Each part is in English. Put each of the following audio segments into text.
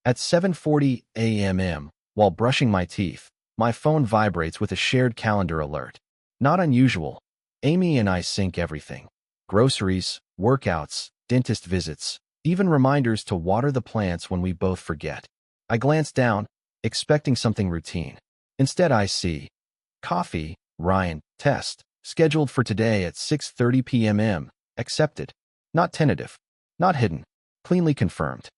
At 7:40 a.m., while brushing my teeth, my phone vibrates with a shared calendar alert. Not unusual. Amy and I sync everything. Groceries, workouts, dentist visits, even reminders to water the plants when we both forget. I glance down, expecting something routine. Instead, I see coffee, Ryan, test, scheduled for today at 6:30 p.m. Accepted. Not tentative. Not hidden. Cleanly confirmed.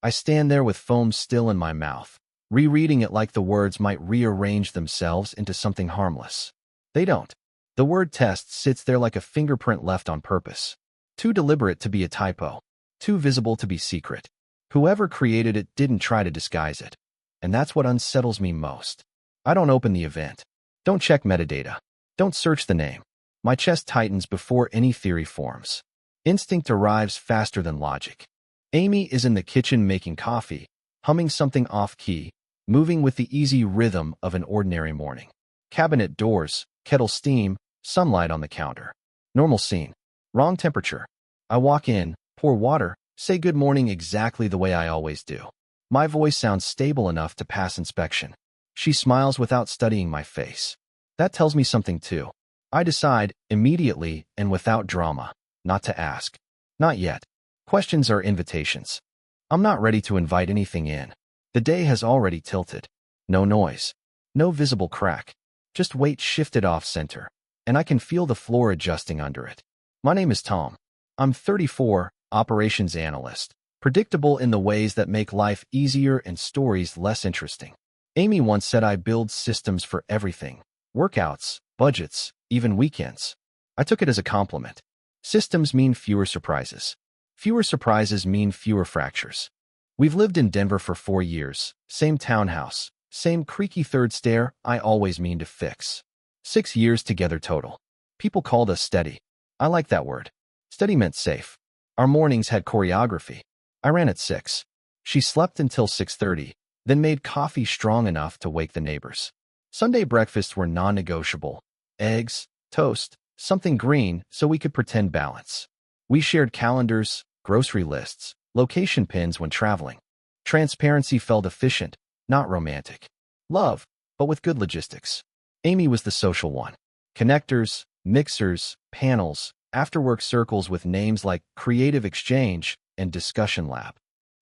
I stand there with foam still in my mouth, rereading it like the words might rearrange themselves into something harmless. They don't. The word test sits there like a fingerprint left on purpose. Too deliberate to be a typo. Too visible to be secret. Whoever created it didn't try to disguise it. And that's what unsettles me most. I don't open the event. Don't check metadata. Don't search the name. My chest tightens before any theory forms. Instinct arrives faster than logic. Amy is in the kitchen making coffee, humming something off-key, moving with the easy rhythm of an ordinary morning. Cabinet doors, kettle steam, sunlight on the counter. Normal scene. Wrong temperature. I walk in, pour water, say good morning exactly the way I always do. My voice sounds stable enough to pass inspection. She smiles without studying my face. That tells me something too. I decide, immediately and without drama, not to ask. Not yet. Questions are invitations. I'm not ready to invite anything in. The day has already tilted. No noise. No visible crack. Just weight shifted off-center. And I can feel the floor adjusting under it. My name is Tom. I'm 34, operations analyst. Predictable in the ways that make life easier and stories less interesting. Amy once said I build systems for everything. Workouts, budgets, even weekends. I took it as a compliment. Systems mean fewer surprises. Fewer surprises mean fewer fractures. We've lived in Denver for 4 years. Same townhouse. Same creaky third stair I always mean to fix. 6 years together total. People called us steady. I like that word. Steady meant safe. Our mornings had choreography. I ran at 6. She slept until 6:30, then made coffee strong enough to wake the neighbors. Sunday breakfasts were non-negotiable. Eggs, toast, something green so we could pretend balance. We shared calendars, grocery lists, location pins when traveling. Transparency felt efficient, not romantic. Love, but with good logistics. Amy was the social one. Connectors, mixers, panels, after-work circles with names like Creative Exchange and Discussion Lab.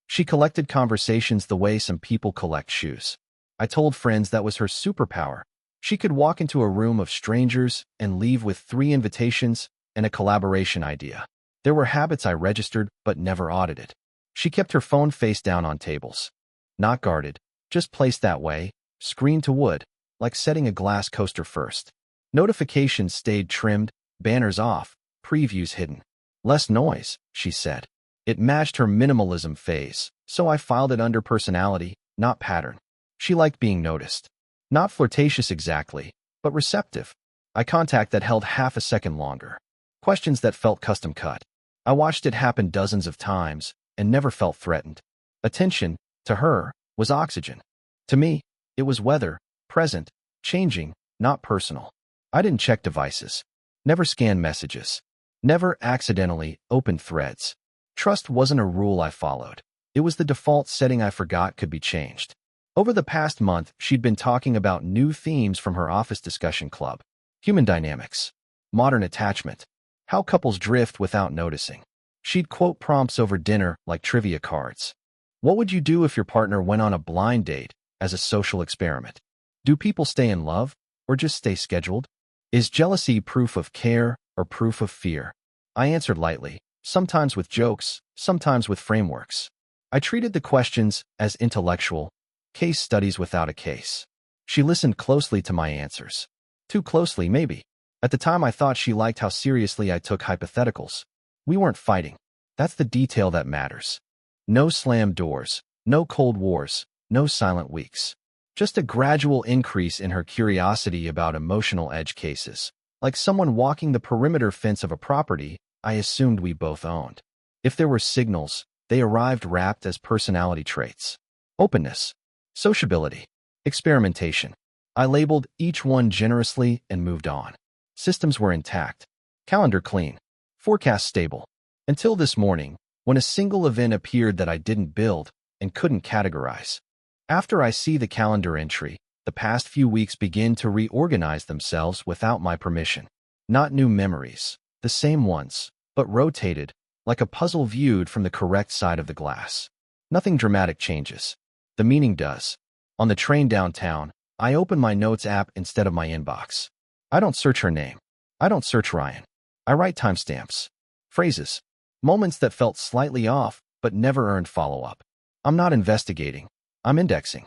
She collected conversations the way some people collect shoes. I told friends that was her superpower. She could walk into a room of strangers and leave with 3 invitations and a collaboration idea. There were habits I registered but never audited. She kept her phone face down on tables. Not guarded, just placed that way, screen to wood, like setting a glass coaster first. Notifications stayed trimmed, banners off, previews hidden. Less noise, she said. It matched her minimalism phase, so I filed it under personality, not pattern. She liked being noticed. Not flirtatious exactly, but receptive. Eye contact that held half a second longer. Questions that felt custom cut. I watched it happen dozens of times and never felt threatened. Attention, to her, was oxygen. To me, it was weather, present, changing, not personal. I didn't check devices. Never scanned messages. Never accidentally opened threads. Trust wasn't a rule I followed. It was the default setting I forgot could be changed. Over the past month, she'd been talking about new themes from her office discussion club. Human dynamics. Modern attachment. How couples drift without noticing. She'd quote prompts over dinner like trivia cards. What would you do if your partner went on a blind date as a social experiment? Do people stay in love or just stay scheduled? Is jealousy proof of care or proof of fear? I answered lightly, sometimes with jokes, sometimes with frameworks. I treated the questions as intellectual, case studies without a case. She listened closely to my answers. Too closely, maybe. At the time, I thought she liked how seriously I took hypotheticals. We weren't fighting. That's the detail that matters. No slammed doors, no cold wars, no silent weeks. Just a gradual increase in her curiosity about emotional edge cases. Like someone walking the perimeter fence of a property I assumed we both owned. If there were signals, they arrived wrapped as personality traits. Openness, sociability, experimentation. I labeled each one generously and moved on. Systems were intact. Calendar clean. Forecast stable. Until this morning, when a single event appeared that I didn't build, and couldn't categorize. After I see the calendar entry, the past few weeks begin to reorganize themselves without my permission. Not new memories, the same ones, but rotated, like a puzzle viewed from the correct side of the glass. Nothing dramatic changes. The meaning does. On the train downtown, I open my notes app instead of my inbox. I don't search her name. I don't search Ryan. I write timestamps, phrases, moments that felt slightly off but never earned follow-up. I'm not investigating. I'm indexing.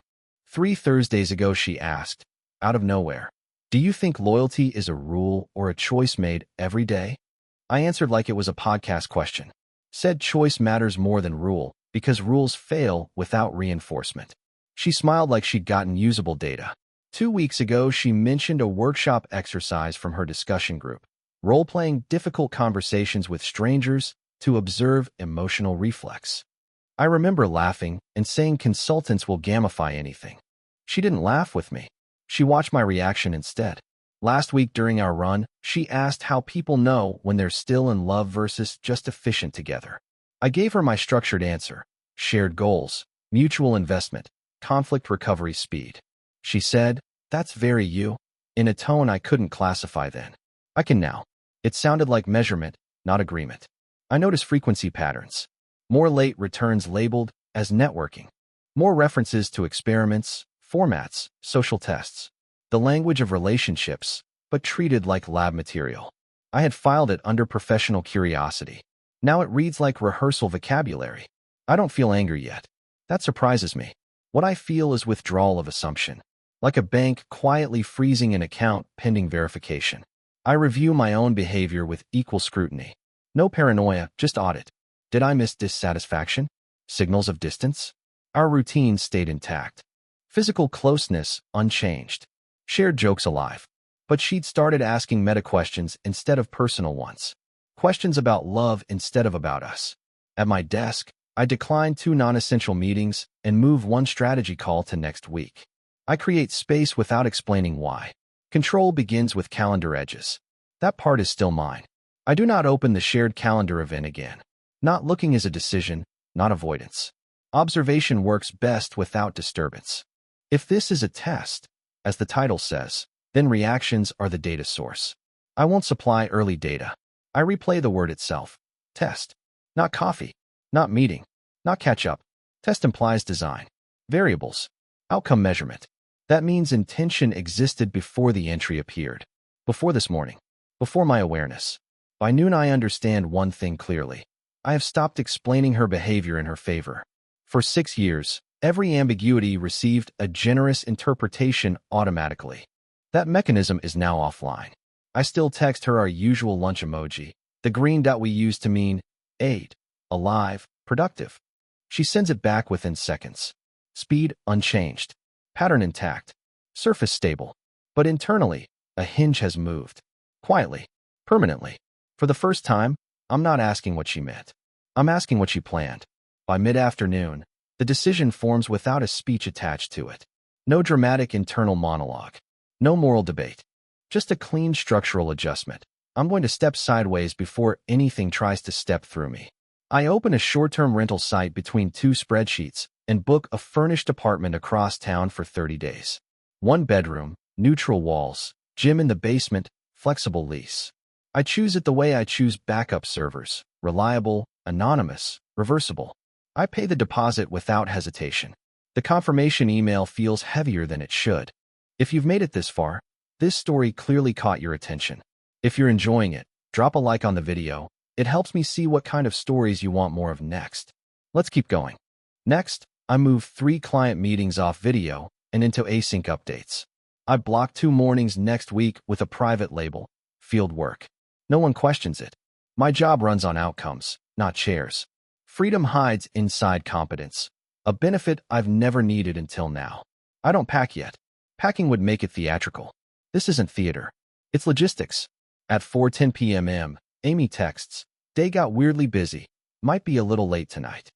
3 Thursdays ago she asked, out of nowhere, "Do you think loyalty is a rule or a choice made every day?" I answered like it was a podcast question. Said choice matters more than rule because rules fail without reinforcement. She smiled like she'd gotten usable data. 2 weeks ago, she mentioned a workshop exercise from her discussion group, role-playing difficult conversations with strangers to observe emotional reflex. I remember laughing and saying consultants will gamify anything. She didn't laugh with me. She watched my reaction instead. Last week during our run, she asked how people know when they're still in love versus just efficient together. I gave her my structured answer: shared goals, mutual investment, conflict recovery speed. She said, "That's very you," in a tone I couldn't classify then. I can now. It sounded like measurement, not agreement. I noticed frequency patterns. More late returns labeled as networking. More references to experiments, formats, social tests. The language of relationships, but treated like lab material. I had filed it under professional curiosity. Now it reads like rehearsal vocabulary. I don't feel anger yet. That surprises me. What I feel is withdrawal of assumption, like a bank quietly freezing an account pending verification. I review my own behavior with equal scrutiny. No paranoia, just audit. Did I miss dissatisfaction? Signals of distance? Our routines stayed intact. Physical closeness unchanged. Shared jokes alive. But she'd started asking meta questions instead of personal ones. Questions about love instead of about us. At my desk, I decline 2 non-essential meetings and move 1 strategy call to next week. I create space without explaining why. Control begins with calendar edges. That part is still mine. I do not open the shared calendar event again. Not looking is a decision, not avoidance. Observation works best without disturbance. If this is a test, as the title says, then reactions are the data source. I won't supply early data. I replay the word itself. Test. Not coffee. Not meeting. Not catch up. Test implies design. Variables. Outcome measurement. That means intention existed before the entry appeared. Before this morning. Before my awareness. By noon I understand one thing clearly. I have stopped explaining her behavior in her favor. For 6 years, every ambiguity received a generous interpretation automatically. That mechanism is now offline. I still text her our usual lunch emoji, the green dot we use to mean ate, alive, productive. She sends it back within seconds. Speed unchanged. Pattern intact. Surface stable. But internally, a hinge has moved. Quietly. Permanently. For the first time, I'm not asking what she meant. I'm asking what she planned. By mid-afternoon, the decision forms without a speech attached to it. No dramatic internal monologue. No moral debate. Just a clean structural adjustment. I'm going to step sideways before anything tries to step through me. I open a short-term rental site between 2 spreadsheets and book a furnished apartment across town for 30 days. 1 bedroom, neutral walls, gym in the basement, flexible lease. I choose it the way I choose backup servers: reliable, anonymous, reversible. I pay the deposit without hesitation. The confirmation email feels heavier than it should. If you've made it this far, this story clearly caught your attention. If you're enjoying it, drop a like on the video. It helps me see what kind of stories you want more of next. Let's keep going. Next, I move 3 client meetings off video and into async updates. I block 2 mornings next week with a private label: field work. No one questions it. My job runs on outcomes, not chairs. Freedom hides inside competence, a benefit I've never needed until now. I don't pack yet. Packing would make it theatrical. This isn't theater. It's logistics. At 4:10 p.m., Amy texts, "Day got weirdly busy. Might be a little late tonight."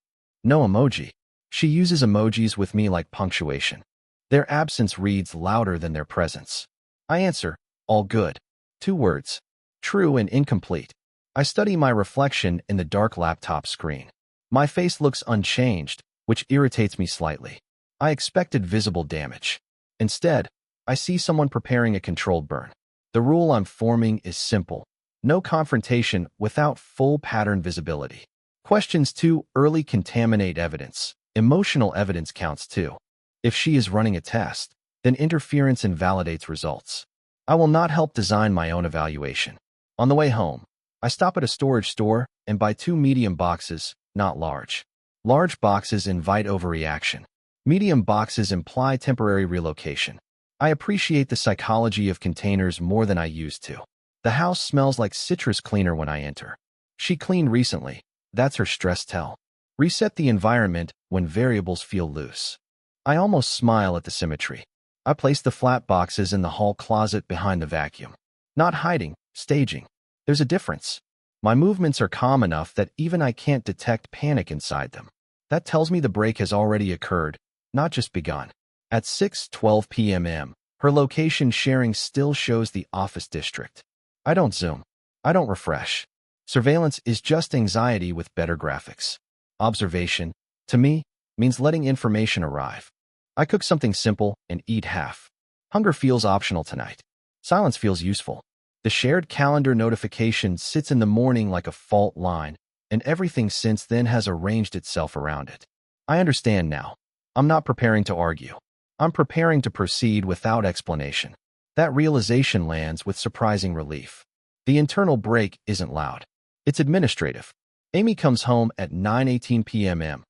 No emoji. She uses emojis with me like punctuation. Their absence reads louder than their presence. I answer, "All good." 2 words. True and incomplete. I study my reflection in the dark laptop screen. My face looks unchanged, which irritates me slightly. I expected visible damage. Instead, I see someone preparing a controlled burn. The rule I'm forming is simple. No confrontation without full pattern visibility. Questions 2. Early contaminate evidence. Emotional evidence counts too. If she is running a test, then interference invalidates results. I will not help design my own evaluation. On the way home, I stop at a storage store and buy 2 medium boxes, not large. Large boxes invite overreaction. Medium boxes imply temporary relocation. I appreciate the psychology of containers more than I used to. The house smells like citrus cleaner when I enter. She cleaned recently. That's her stress tell. Reset the environment when variables feel loose. I almost smile at the symmetry. I place the flat boxes in the hall closet behind the vacuum. Not hiding, staging. There's a difference. My movements are calm enough that even I can't detect panic inside them. That tells me the break has already occurred, not just begun. At 6:12 p.m., her location sharing still shows the office district. I don't zoom. I don't refresh. Surveillance is just anxiety with better graphics. Observation, to me, means letting information arrive. I cook something simple and eat half. Hunger feels optional tonight. Silence feels useful. The shared calendar notification sits in the morning like a fault line, and everything since then has arranged itself around it. I understand now. I'm not preparing to argue. I'm preparing to proceed without explanation. That realization lands with surprising relief. The internal break isn't loud. It's administrative. Amy comes home at 9:18 p.m.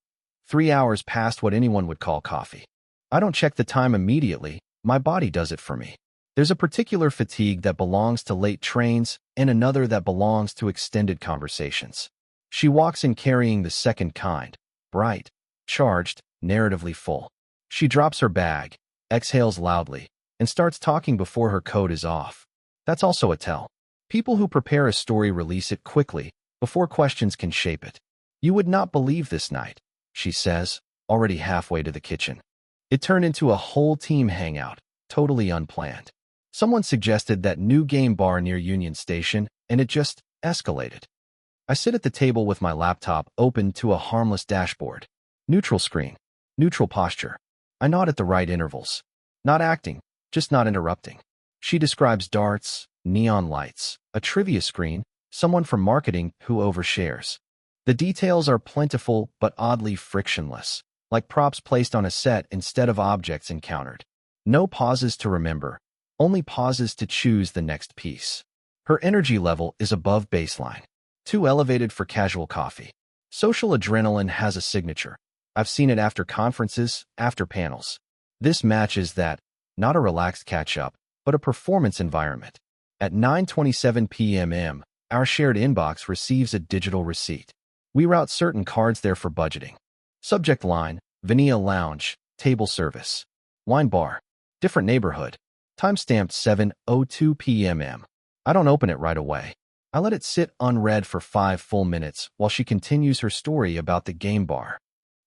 3 hours past what anyone would call coffee. I don't check the time immediately. My body does it for me. There's a particular fatigue that belongs to late trains and another that belongs to extended conversations. She walks in carrying the second kind, bright, charged, narratively full. She drops her bag, exhales loudly, and starts talking before her coat is off. That's also a tell. People who prepare a story release it quickly, before questions can shape it. You would not believe this night, she says, already halfway to the kitchen. It turned into a whole team hangout, totally unplanned. Someone suggested that new game bar near Union Station, and it just escalated. I sit at the table with my laptop open to a harmless dashboard. Neutral screen. Neutral posture. I nod at the right intervals. Not acting, just not interrupting. She describes darts, neon lights, a trivia screen, someone from marketing who overshares. The details are plentiful but oddly frictionless, like props placed on a set instead of objects encountered. No pauses to remember, only pauses to choose the next piece. Her energy level is above baseline. Too elevated for casual coffee. Social adrenaline has a signature. I've seen it after conferences, after panels. This matches that, not a relaxed catch-up, but a performance environment. At 9:27 p.m., our shared inbox receives a digital receipt. We route certain cards there for budgeting. Subject line, Vanilla Lounge, table service. Wine bar, different neighborhood. Timestamped 7:02 p.m. I don't open it right away. I let it sit unread for 5 full minutes while she continues her story about the game bar.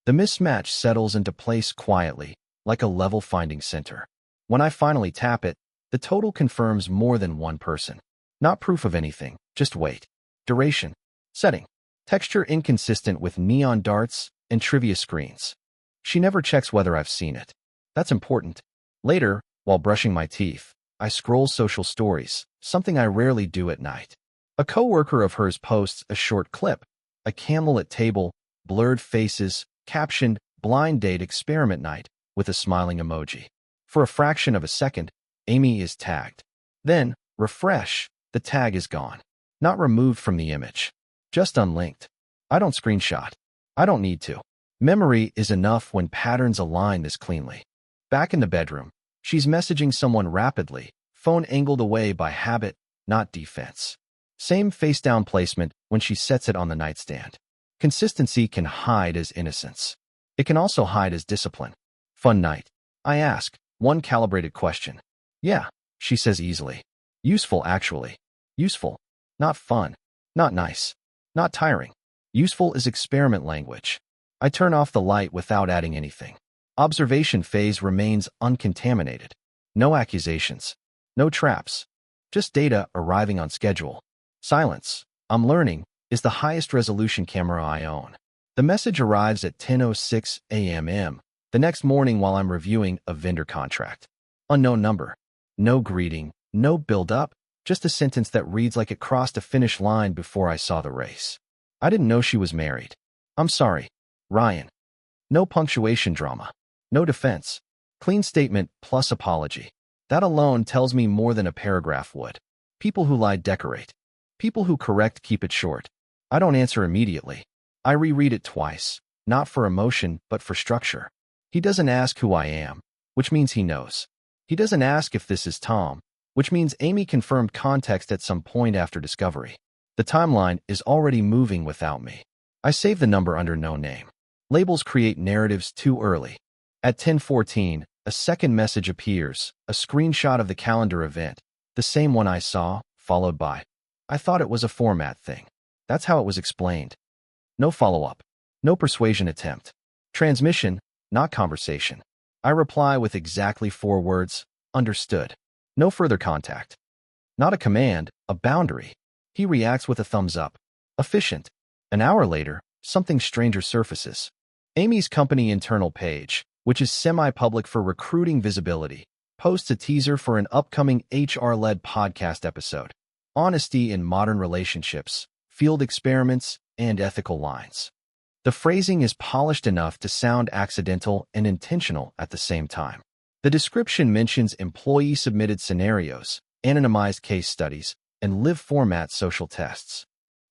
The mismatch settles into place quietly, like a level finding center. When I finally tap it, the total confirms more than one person. Not proof of anything, just weight. Duration. Setting. Texture inconsistent with neon darts and trivia screens. She never checks whether I've seen it. That's important. Later, while brushing my teeth, I scroll social stories, something I rarely do at night. A coworker of hers posts a short clip, a candlelit table, blurred faces, captioned, blind date experiment night, with a smiling emoji. For a fraction of a second, Amy is tagged. Then, refresh, the tag is gone. Not removed from the image. Just unlinked. I don't screenshot. I don't need to. Memory is enough when patterns align this cleanly. Back in the bedroom, she's messaging someone rapidly, phone angled away by habit, not defense. Same face-down placement when she sets it on the nightstand. Consistency can hide as innocence. It can also hide as discipline. Fun night. I ask, one calibrated question. Yeah, she says easily. Useful, actually. Useful. Not fun. Not nice. Not tiring. Useful is experiment language. I turn off the light without adding anything. Observation phase remains uncontaminated. No accusations. No traps. Just data arriving on schedule. Silence, I'm learning, is the highest resolution camera I own. The message arrives at 10:06 a.m. the next morning while I'm reviewing a vendor contract. Unknown number. No greeting, no build-up, just a sentence that reads like it crossed a finish line before I saw the race. I didn't know she was married. I'm sorry, Ryan. No punctuation drama. No defense. Clean statement plus apology. That alone tells me more than a paragraph would. People who lie decorate. People who correct keep it short. I don't answer immediately. I reread it twice, not for emotion, but for structure. He doesn't ask who I am, which means he knows. He doesn't ask if this is Tom, which means Amy confirmed context at some point after discovery. The timeline is already moving without me. I save the number under no name. Labels create narratives too early. At 10:14, a second message appears, a screenshot of the calendar event, the same one I saw, followed by, I thought it was a format thing. That's how it was explained. No follow-up. No persuasion attempt. Transmission, not conversation. I reply with exactly 4 words, understood. No further contact. Not a command, a boundary. He reacts with a thumbs up. Efficient. An hour later, something stranger surfaces. Amy's company internal page, which is semi-public for recruiting visibility, posts a teaser for an upcoming HR-led podcast episode. Honesty in modern relationships, field experiments, and ethical lines. The phrasing is polished enough to sound accidental and intentional at the same time. The description mentions employee-submitted scenarios, anonymized case studies, and live format social tests.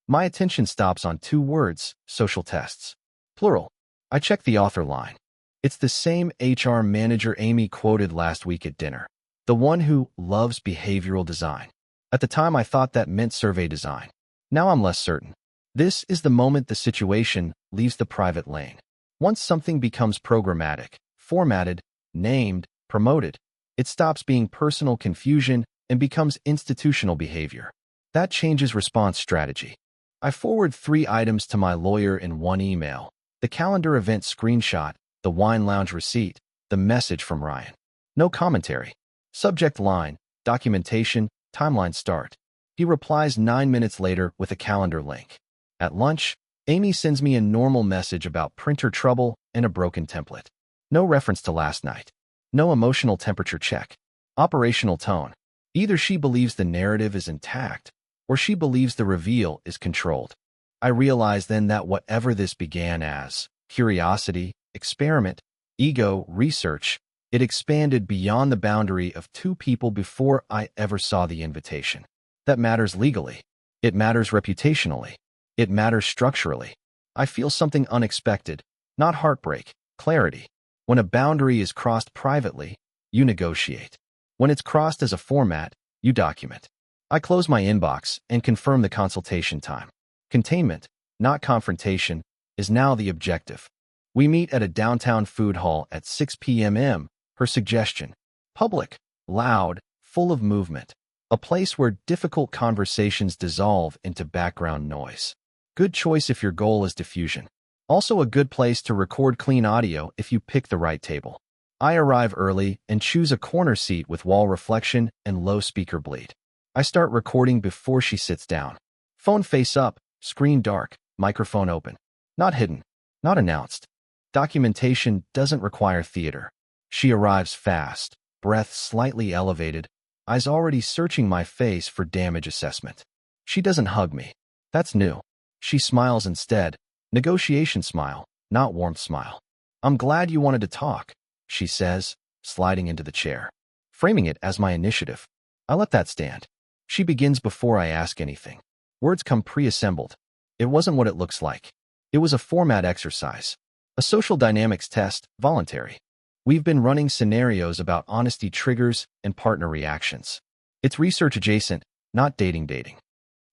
My attention stops on 2 words, social tests. Plural. I check the author line. It's the same HR manager Amy quoted last week at dinner. The one who loves behavioral design. At the time I thought that meant survey design. Now I'm less certain. This is the moment the situation leaves the private lane. Once something becomes programmatic, formatted, named, promoted, it stops being personal confusion and becomes institutional behavior. That changes response strategy. I forward 3 items to my lawyer in one email. The calendar event screenshot, the wine lounge receipt, the message from Ryan. No commentary. Subject line, documentation, timeline start. He replies 9 minutes later with a calendar link. At lunch, Amy sends me a normal message about printer trouble and a broken template. No reference to last night. No emotional temperature check. Operational tone. Either she believes the narrative is intact, or she believes the reveal is controlled. I realize then that whatever this began as, curiosity, experiment, ego, research, it expanded beyond the boundary of 2 people before I ever saw the invitation. That matters legally. It matters reputationally. It matters structurally. I feel something unexpected, not heartbreak, clarity. When a boundary is crossed privately, you negotiate. When it's crossed as a format, you document. I close my inbox and confirm the consultation time. Containment, not confrontation, is now the objective. We meet at a downtown food hall at 6 p.m. Her suggestion. Public, loud, full of movement. A place where difficult conversations dissolve into background noise. Good choice if your goal is diffusion. Also a good place to record clean audio if you pick the right table. I arrive early and choose a corner seat with wall reflection and low speaker bleed. I start recording before she sits down. Phone face up, screen dark, microphone open. Not hidden, not announced. Documentation doesn't require theater. She arrives fast, breath slightly elevated, eyes already searching my face for damage assessment. She doesn't hug me. That's new. She smiles instead, negotiation smile, not warmth smile. I'm glad you wanted to talk, she says, sliding into the chair, framing it as my initiative. I let that stand. She begins before I ask anything. Words come pre-assembled. It wasn't what it looks like. It was a format exercise. A social dynamics test, voluntary. We've been running scenarios about honesty triggers and partner reactions. It's research adjacent, not dating.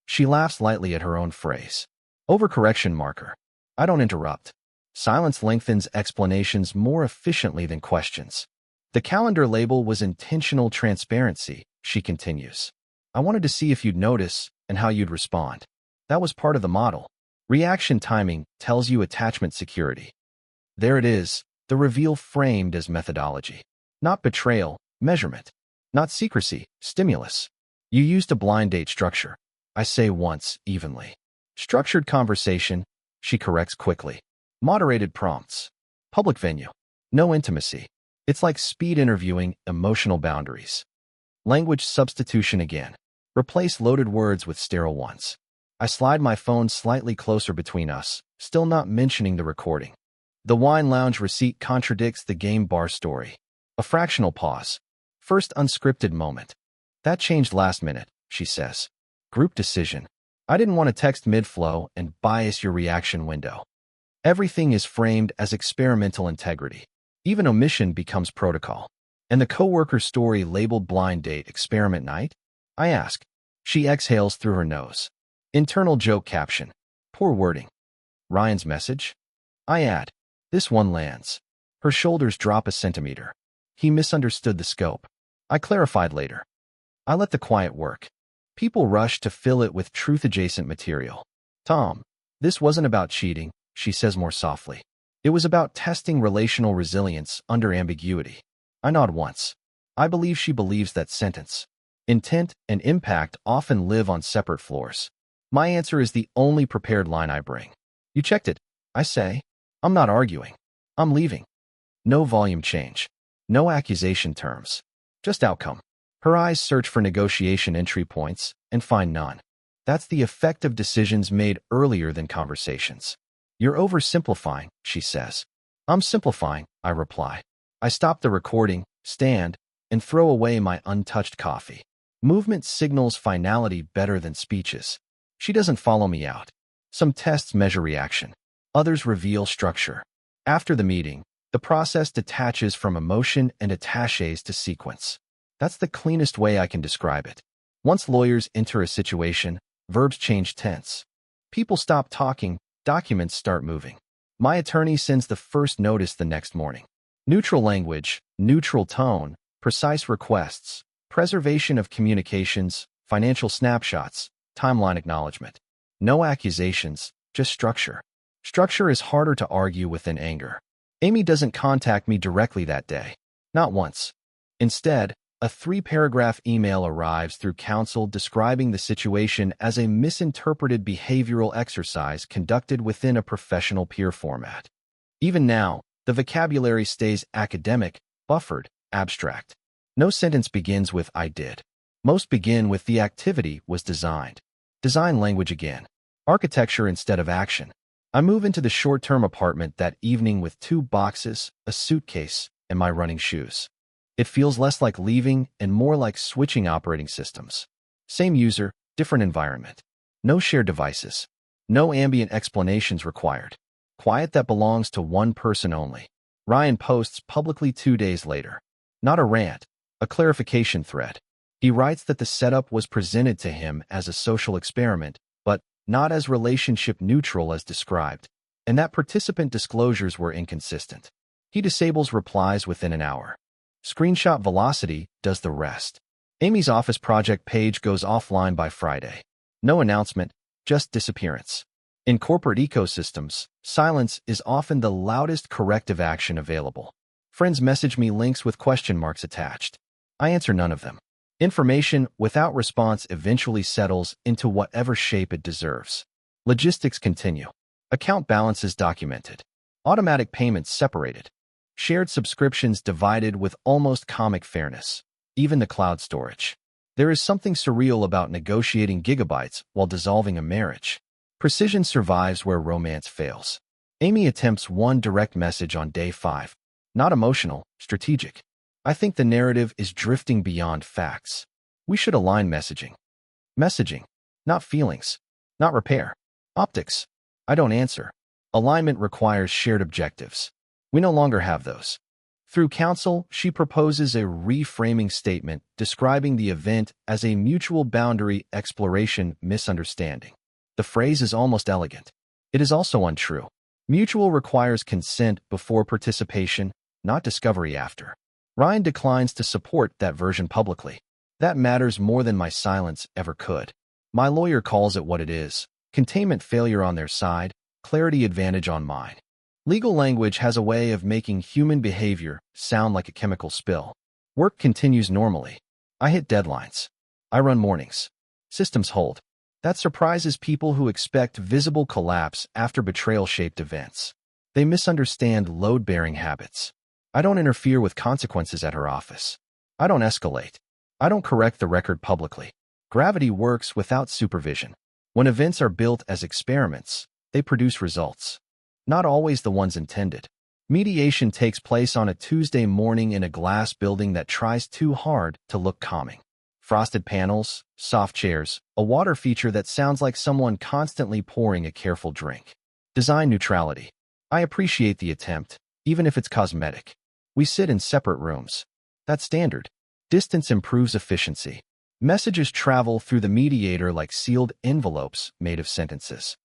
She laughs lightly at her own phrase. Overcorrection marker. I don't interrupt. Silence lengthens explanations more efficiently than questions. The calendar label was intentional transparency, she continues. I wanted to see if you'd notice and how you'd respond. That was part of the model. Reaction timing tells you attachment security. There it is, the reveal framed as methodology. Not betrayal, measurement. Not secrecy, stimulus. You used a blind date structure. I say once, evenly. Structured conversation, she corrects quickly. Moderated prompts. Public venue. No intimacy. It's like speed interviewing, emotional boundaries. Language substitution again. Replace loaded words with sterile ones. I slide my phone slightly closer between us, still not mentioning the recording. The wine lounge receipt contradicts the game bar story. A fractional pause. First unscripted moment. That changed last minute, she says. Group decision. I didn't want to text mid-flow and bias your reaction window. Everything is framed as experimental integrity. Even omission becomes protocol. And the coworker's story labeled blind date experiment night? I ask. She exhales through her nose. Internal joke caption. Poor wording. Ryan's message? I add. This one lands. Her shoulders drop a centimeter. He misunderstood the scope. I clarified later. I let the quiet work. People rush to fill it with truth-adjacent material. Tom, this wasn't about cheating, she says more softly. It was about testing relational resilience under ambiguity. I nod once. I believe she believes that sentence. Intent and impact often live on separate floors. My answer is the only prepared line I bring. You checked it, I say. I'm not arguing. I'm leaving. No volume change. No accusation terms. Just outcome. Her eyes search for negotiation entry points and find none. That's the effect of decisions made earlier than conversations. You're oversimplifying, she says. I'm simplifying, I reply. I stop the recording, stand, and throw away my untouched coffee. Movement signals finality better than speeches. She doesn't follow me out. Some tests measure reaction. Others reveal structure. After the meeting, the process detaches from emotion and attaches to sequence. That's the cleanest way I can describe it. Once lawyers enter a situation, verbs change tense. People stop talking, documents start moving. My attorney sends the first notice the next morning. Neutral language, neutral tone, precise requests, preservation of communications, financial snapshots, timeline acknowledgement. No accusations, just structure. Structure is harder to argue with than anger. Amy doesn't contact me directly that day. Not once. Instead, a 3-paragraph email arrives through counsel describing the situation as a misinterpreted behavioral exercise conducted within a professional peer format. Even now, the vocabulary stays academic, buffered, abstract. No sentence begins with "I did." Most begin with "the activity was designed." Design language again. Architecture instead of action. I move into the short-term apartment that evening with 2 boxes, a suitcase, and my running shoes. It feels less like leaving and more like switching operating systems. Same user, different environment. No shared devices. No ambient explanations required. Quiet that belongs to one person only. Ryan posts publicly 2 days later. Not a rant, a clarification thread. He writes that the setup was presented to him as a social experiment, but not as relationship neutral as described, and that participant disclosures were inconsistent. He disables replies within an hour. Screenshot velocity does the rest. Amy's office project page goes offline by Friday. No announcement, just disappearance. In corporate ecosystems, silence is often the loudest corrective action available. Friends message me links with question marks attached. I answer none of them. Information without response eventually settles into whatever shape it deserves. Logistics continue. Account balances documented. Automatic payments separated. Shared subscriptions divided with almost comic fairness. Even the cloud storage. There is something surreal about negotiating gigabytes while dissolving a marriage. Precision survives where romance fails. Amy attempts one direct message on day 5. Not emotional, strategic. I think the narrative is drifting beyond facts. We should align messaging. Messaging, not feelings. Not repair. Optics. I don't answer. Alignment requires shared objectives. We no longer have those. Through counsel, she proposes a reframing statement describing the event as a mutual boundary exploration misunderstanding. The phrase is almost elegant. It is also untrue. Mutual requires consent before participation, not discovery after. Ryan declines to support that version publicly. That matters more than my silence ever could. My lawyer calls it what it is. Containment failure on their side, clarity advantage on mine. Legal language has a way of making human behavior sound like a chemical spill. Work continues normally. I hit deadlines. I run mornings. Systems hold. That surprises people who expect visible collapse after betrayal-shaped events. They misunderstand load-bearing habits. I don't interfere with consequences at her office. I don't escalate. I don't correct the record publicly. Gravity works without supervision. When events are built as experiments, they produce results. Not always the ones intended. Mediation takes place on a Tuesday morning in a glass building that tries too hard to look calming. Frosted panels, soft chairs, a water feature that sounds like someone constantly pouring a careful drink. Design neutrality. I appreciate the attempt, even if it's cosmetic. We sit in separate rooms. That's standard. Distance improves efficiency. Messages travel through the mediator like sealed envelopes made of sentences.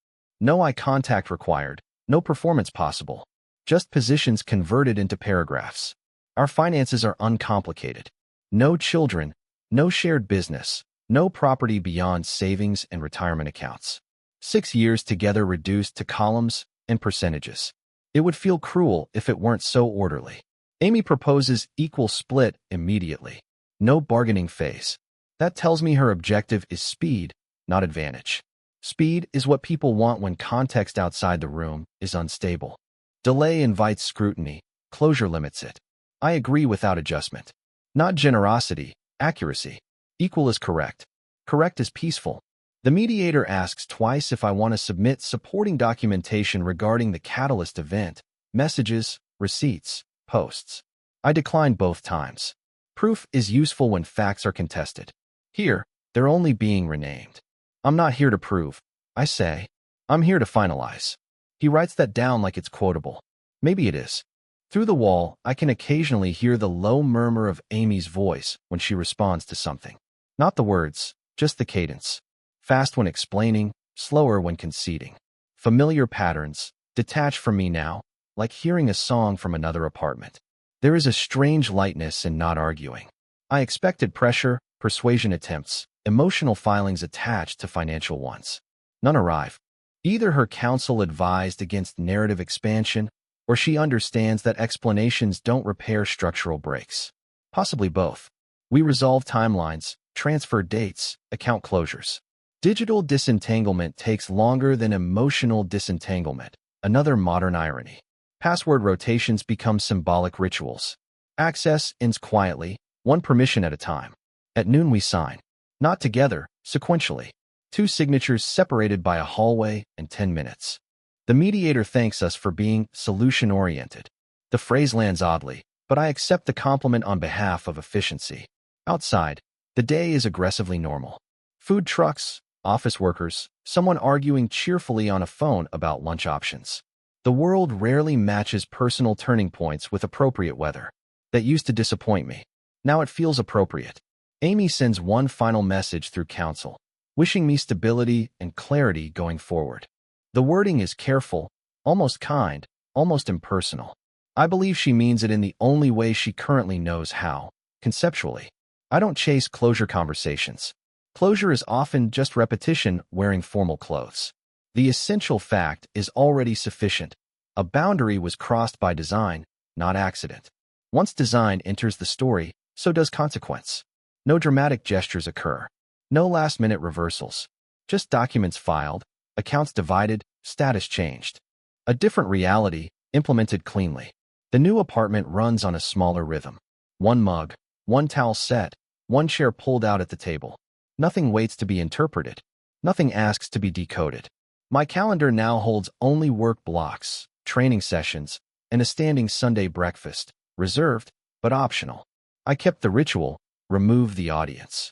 No eye contact required, no performance possible. Just positions converted into paragraphs. Our finances are uncomplicated. No children, no shared business, no property beyond savings and retirement accounts. 6 years together reduced to columns and percentages. It would feel cruel if it weren't so orderly. Amy proposes equal split immediately. No bargaining phase. That tells me her objective is speed, not advantage. Speed is what people want when context outside the room is unstable. Delay invites scrutiny. Closure limits it. I agree without adjustment. Not generosity, accuracy. Equal is correct. Correct is peaceful. The mediator asks twice if I want to submit supporting documentation regarding the catalyst event, messages, receipts, posts. I decline both times. Proof is useful when facts are contested. Here, they're only being renamed. I'm not here to prove, I say. I'm here to finalize. He writes that down like it's quotable. Maybe it is. Through the wall, I can occasionally hear the low murmur of Amy's voice when she responds to something. Not the words, just the cadence. Fast when explaining, slower when conceding. Familiar patterns, detached from me now, like hearing a song from another apartment. There is a strange lightness in not arguing. I expected pressure, persuasion attempts, emotional filings attached to financial ones. None arrive. Either her counsel advised against narrative expansion, or she understands that explanations don't repair structural breaks. Possibly both. We resolve timelines, transfer dates, account closures. Digital disentanglement takes longer than emotional disentanglement, another modern irony. Password rotations become symbolic rituals. Access ends quietly, one permission at a time. At noon we sign. Not together, sequentially. 2 signatures separated by a hallway and 10 minutes. The mediator thanks us for being solution-oriented. The phrase lands oddly, but I accept the compliment on behalf of efficiency. Outside, the day is aggressively normal. Food trucks, office workers, someone arguing cheerfully on a phone about lunch options. The world rarely matches personal turning points with appropriate weather. That used to disappoint me. Now it feels appropriate. Amy sends one final message through counsel, wishing me stability and clarity going forward. The wording is careful, almost kind, almost impersonal. I believe she means it in the only way she currently knows how, conceptually. I don't chase closure conversations. Closure is often just repetition wearing formal clothes. The essential fact is already sufficient. A boundary was crossed by design, not accident. Once design enters the story, so does consequence. No dramatic gestures occur. No last-minute reversals. Just documents filed, accounts divided, status changed. A different reality, implemented cleanly. The new apartment runs on a smaller rhythm. One mug, one towel set, one chair pulled out at the table. Nothing waits to be interpreted. Nothing asks to be decoded. My calendar now holds only work blocks, training sessions, and a standing Sunday breakfast, reserved, but optional. I kept the ritual, removed the audience.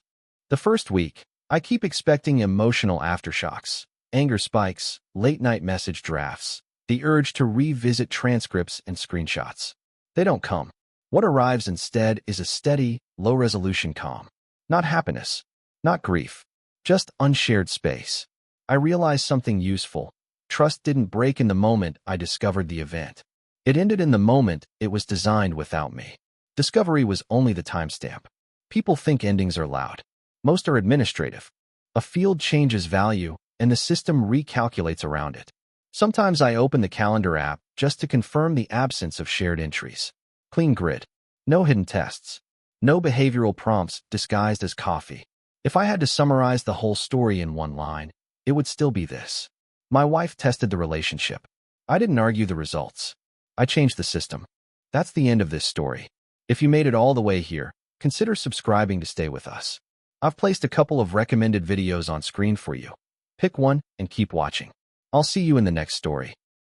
The first week, I keep expecting emotional aftershocks, anger spikes, late-night message drafts, the urge to revisit transcripts and screenshots. They don't come. What arrives instead is a steady, low-resolution calm. Not happiness, not grief, just unshared space. I realized something useful. Trust didn't break in the moment I discovered the event. It ended in the moment it was designed without me. Discovery was only the timestamp. People think endings are loud. Most are administrative. A field changes value, and the system recalculates around it. Sometimes I open the calendar app just to confirm the absence of shared entries. Clean grid. No hidden tests. No behavioral prompts disguised as coffee. If I had to summarize the whole story in one line, it would still be this. My wife tested the relationship. I didn't argue the results. I changed the system. That's the end of this story. If you made it all the way here, consider subscribing to stay with us. I've placed a couple of recommended videos on screen for you. Pick one and keep watching. I'll see you in the next story.